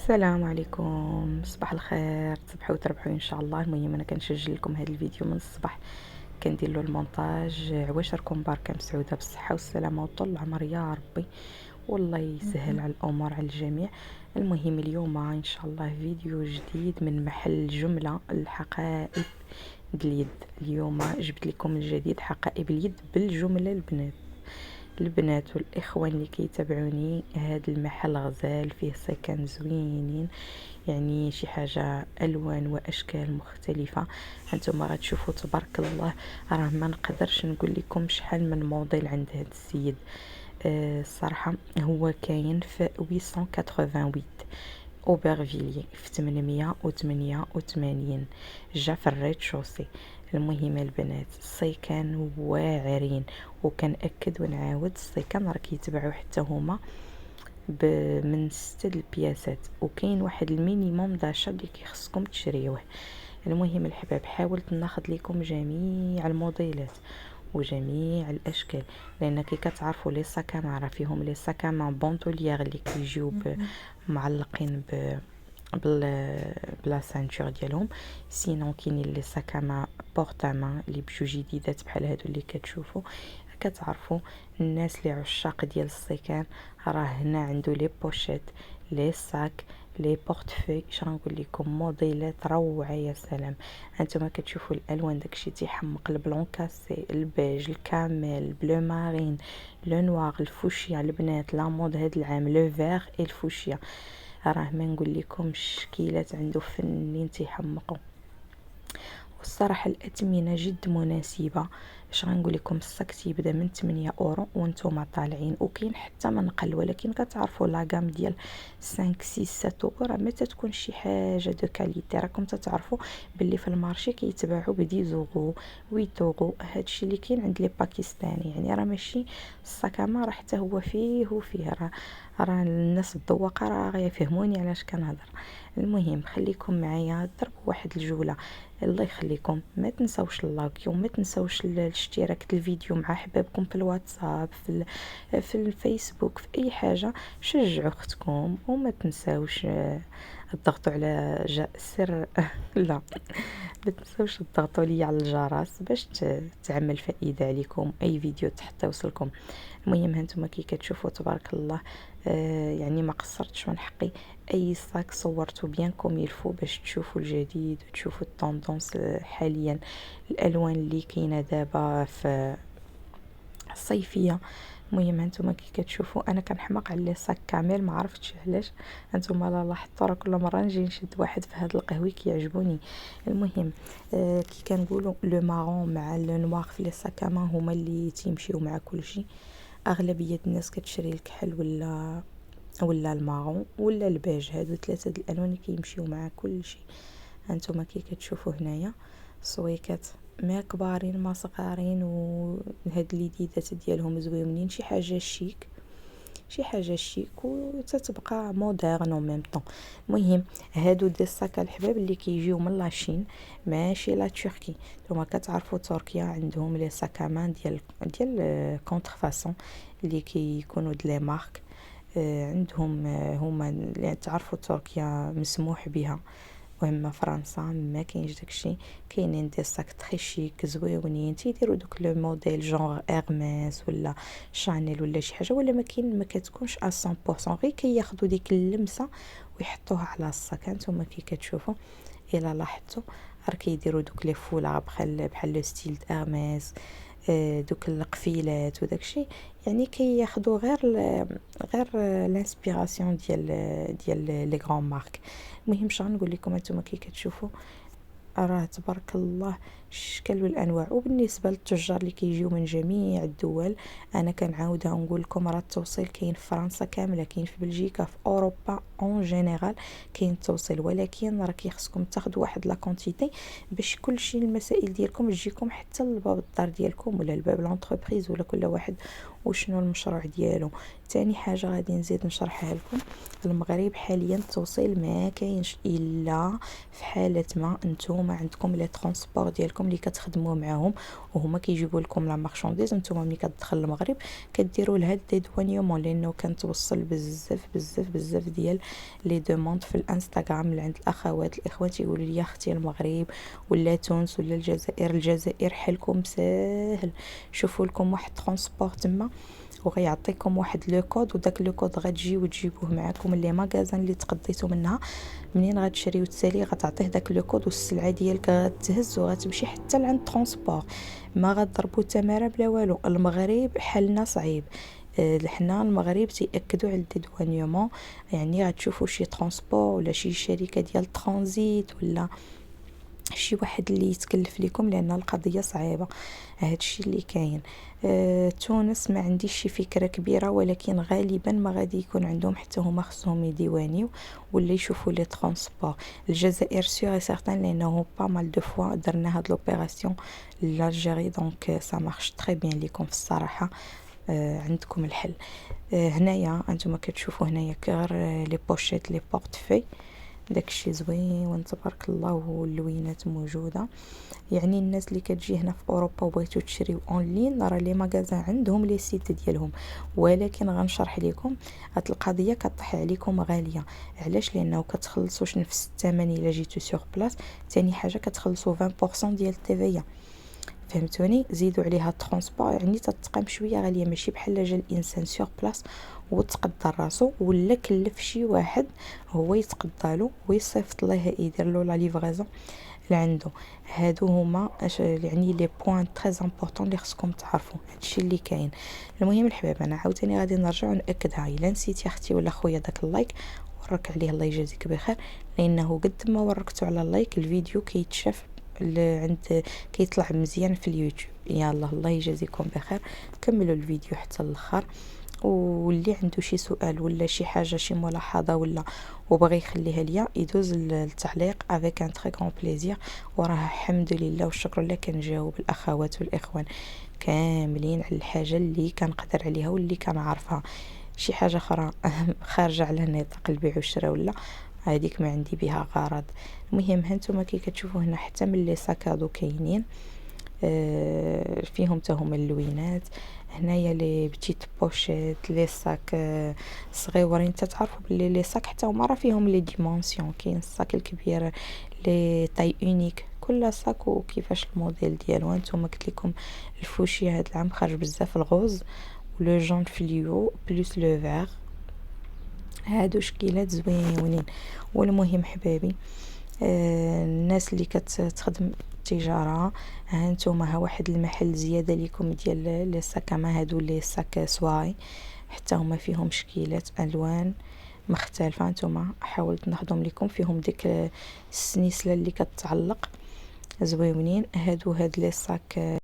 السلام عليكم، صباح الخير، تصبحوا وتربحوا ان شاء الله. المهم انا كنسجل لكم هذا الفيديو من الصباح، كندير له المونتاج. عواشركم باركه مسعوده بالصحه والسلامه وطول العمر يا ربي، والله يسهل على الامور على الجميع. المهم اليوم ان شاء الله فيديو جديد من محل جمله الحقائب باليد. اليوم جبت لكم الجديد حقائب اليد بالجمله. البنات والاخوان اللي كيتابعوني، هذا المحل غزال فيه سكن زوينين، يعني شي حاجه الوان واشكال مختلفه. هانتوما غتشوفوا تبارك الله، راه ما نقدرش نقول لكم شحال من موديل عند هذا السيد. الصراحه هو كاين في 888 اوبرفيلي في 888 جا في الريد شوسي. المهم البنات السيكان واعرين، وكنأكد ونعاود السيكان راه كيتباعوا حتى هما من 6 البياسات، وكاين واحد المينيموم داشا اللي كيخصكم تشريوه. المهم الحباب حاولت ناخذ لكم جميع الموديلات وجميع الاشكال، لان كي كتعرفوا لي ساكامه راه فيهم لي ساكامه بونطوليير اللي كيجيو معلقين بلا سانتور ديالهم. سينون كاينين لي ساكامه بورتامان اللي بجوج جديدات بحال هادو اللي كتشوفوا. كتعرفوا الناس اللي عشاق ديال السيكان، راه هنا عنده لي بوشيت، لي ساك، لي بورتفوي. شنو نقول لكم، موديلات روعه يا سلام. هانتوما كتشوفوا الالوان، داكشي تيحمق، البلون كاسي، البيج، الكامل، البلو مارين، لو نوار، الفوشيا. البنات لا مود هاد العام لو فيغ اي الفوشيا، راه ما نقول لكم الشكيلات عنده فنين تيحمقوا. والصراحه الاثمنه جد مناسبه. اش غنقول لكم، الصاك تيبدا من 8 اورو وانتم طالعين، وكاين حتى من قل، ولكن كتعرفوا لاغام ديال 5 6 7 اورو راه ما تتكون شي حاجه دو كاليتي. راكم تتعرفوا باللي في المارشي كيتباعوا ب 10 اورو 8 اورو. هادشي اللي كاين عند لي باكستاني، يعني راه ماشي الساكامه راه حتى هو فيه وفيه. راه الناس الذواقه راه غيفهموني علاش كنهضر. المهم خليكم معايا، ضربوا واحد الجوله. الله يخليكم ما تنساوش اللايك، وما تنساوش الاشتراك الفيديو مع حبابكم في الواتساب، في الفيسبوك، في اي حاجه. شجعوا اختكم، وما تنساوش تضغطوا على سر لا، ما تنساوش تضغطوا لي على الجرس باش تعمل فائده عليكم اي فيديو تحت يوصلكم. المهم هانتوما كي كتشوفوا تبارك الله، يعني ما قصرتش من حقي، اي صاك صورته بيان كوم يلفو باش تشوفوا الجديد وتشوفوا التوندونس حاليا، الالوان اللي كاينه دابا في الصيفيه. المهم هانتوما كي كتشوفوا انا كنحماق على لي صاك كامل، ما عرفتش علاش. هانتوما لا لاحظتوا راه كل مره نجي نشد واحد في هذا القهوي كيعجبوني. المهم كي كنقولوا لو مارون مع لو نوار في لي ساكاما هما اللي تيمشيو مع كلشي. اغلبيه الناس كتشري الكحل ولا المارون ولا البيج، هادو ثلاثه د الالوان اللي كيمشيو مع كلشي. هانتوما كي كتشوفوا هنايا سويكات ما كبارين ما صغارين، وهاد اليديدات ديالهم زوينين، شي حاجه شيك، شي حاجه شيك وتتبقى مودرن او ميم طون. المهم هادو دي الصاك الحباب اللي كيجيو من لاشين ماشي لا تركي. نتوما كتعرفوا تركيا عندهم لي ساكامان ديال كونتر فاسون اللي كيكونوا دلي مارك. عندهم هما اللي تعرفوا تركيا مسموح بها، واما فرنسا ما كاينش داكشي. كاينين دي صاك تري شيك زويونين تيديروا دوك لو موديل جونغ ايرميس ولا شانيل ولا شي حاجه، ولا ما كتكونش 100% غير كياخذوا ديك اللمسه ويحطوها على الصاك. هانتوما كي كتشوفوا الا لاحظتوا راه كيديروا دوك لي فولار بحال لو ستيل ايرميس، دوك القفيلات وداكشي، يعني كياخذوا غير الانسبيراسيون ديال لي غران مارك. المهم شنقول لكم، انتم كي كتشوفوا راه تبارك الله الشكل والانواع. وبالنسبه للتجار اللي كيجيو من جميع الدول، انا كنعاودها ونقول لكم راه التوصيل كاين في فرنسا كامله، كاين في بلجيكا، في اوروبا اون جينيرال كاين التوصيل، ولكن راه كيخصكم تاخذوا واحد لا كونتيتي باش كلشي المسائل ديالكم تجيكم حتى لباب الدار ديالكم ولا لباب لونتربريز ولا كل واحد وشنو المشروع ديالو. تاني حاجه غادي نزيد نشرحها لكم، المغرب حاليا التوصيل ما كاينش الا في حاله ما نتوما عندكم لي ترونسبور ديالكم اللي كتخدموا معاهم وهما كيجيبوا لكم لا مارشانديز. نتوما ملي كتدخل المغرب كديروا لها ديدوانيومون، لانه كنتوصل بزاف ديال لي دوموند في الانستغرام من عند الاخوات الاخوان تيقولوا لي اختي المغرب ولا تونس ولا الجزائر حالكم ساهل، شوفوا لكم واحد ترونسبور تما وغيعطيكم واحد لو كود، وداك لو كود غتجيو وتجيبوه معكم لي ماغازان اللي تقضيتو منها. منين غتشريو تسالي غتعطيه داك لو كود والسلعه ديالك غتهز وغتمشي حتى لعند ترونسبور، ما غتضربوا تماره بلا والو. المغرب حالنا صعيب، حنا المغرب تيأكدوا على الديدوانيومون، يعني غتشوفوا شي ترونسبور ولا شي شركه ديال ترانزيت ولا شي واحد اللي يتكلف لكم، لان القضيه صعيبه. هادشي اللي كاين. تونس ما عنديش شي فكره كبيره، ولكن غالبا ما غادي يكون عندهم حتى هما خصهم يديوانيو ولا يشوفوا لي ترونسبور. الجزائر سيغ سيغتان لانه با مال دو فوا درنا هاد لوبيراسيون لالجيري، دونك سا مارش تري بيان ليكم في الصراحه. عندكم الحل. هنايا انتم كتشوفوا هنايا غير لي بوشيت لي بورتفوي، داكشي زوين تبارك الله، واللوينات موجوده. يعني الناس اللي كتجي هنا في اوروبا وبغيتو تشريو اونلاين راه لي ماغازان عندهم لي سيت ديالهم، ولكن غنشرح لكم هاد القضيه كطيح عليكم غاليه. علاش؟ لانه كتخلصوش نفس الثمن الا جيتو سور بلاص. ثاني حاجه كتخلصوا 20% ديال التيفيا، فهمتوني؟ زيدوا عليها الترونسبور، يعني تتقام شويه غاليه، ماشي بحال جا الانسان سور بلاص وتقدر راسو ولا كلف شي واحد هو يتقدالو ويصيفط ليه يدير له لا ليفريزون لعندو. هادو هما يعني لي بوين تري امبورطون اللي خصكم تعرفوا. هادشي اللي كاين. المهم الحباب، انا عاوتاني غادي نرجع وناكدها، الا نسيتي اختي ولا خويا داك اللايك ورك عليه الله يجازيك بخير، لانه قد ما وركتو على اللايك الفيديو كيتشاف عند كيطلع مزيان في اليوتيوب. يلا الله يجازيكم بخير، كملوا الفيديو حتى الاخر. واللي عنده شي سؤال ولا شي حاجه شي ملاحظه ولا وبغي يخليها ليا يدوز التعليق افيك ان تري غون بليزير، وراه الحمد لله والشكر لله كنجاوب الاخوات والاخوان كاملين على الحاجه اللي كنقدر عليها واللي كنعرفها. شي حاجه اخرى خارجه على نطاق البيع والشراء ولا هذيك ما عندي بها غرض. المهم هانتوما كي كتشوفوا هنا حتى من لي ساكادو كاينين فيهم حتى هما اللوينات. هنايا لي بتيت بوشيت لي صاك صغيورين، تتعرفوا بلي لي صاك حتى هما راه فيهم لي ديمونسيون، كاين الصاك الكبير لي تاي اونيك، كل صاك وكيفاش الموديل ديالو. هانتوما قلت لكم الفوشيا هاد العام خرج بزاف الغوز ولو جون فليو بلوس لو فيغ، هادو شكيلات زوينين. والمهم حبابي، الناس اللي كتخدم التجاره، هانتوما ها واحد المحل زياده ليكم ديال لي ساكاما، هادو لي ساك سواي حتى هما فيهم شكيلات الوان مختلفه. هانتوما حاولت نخدم لكم فيهم ديك السنيسله اللي كتعلق زويونين. هاد لي ساك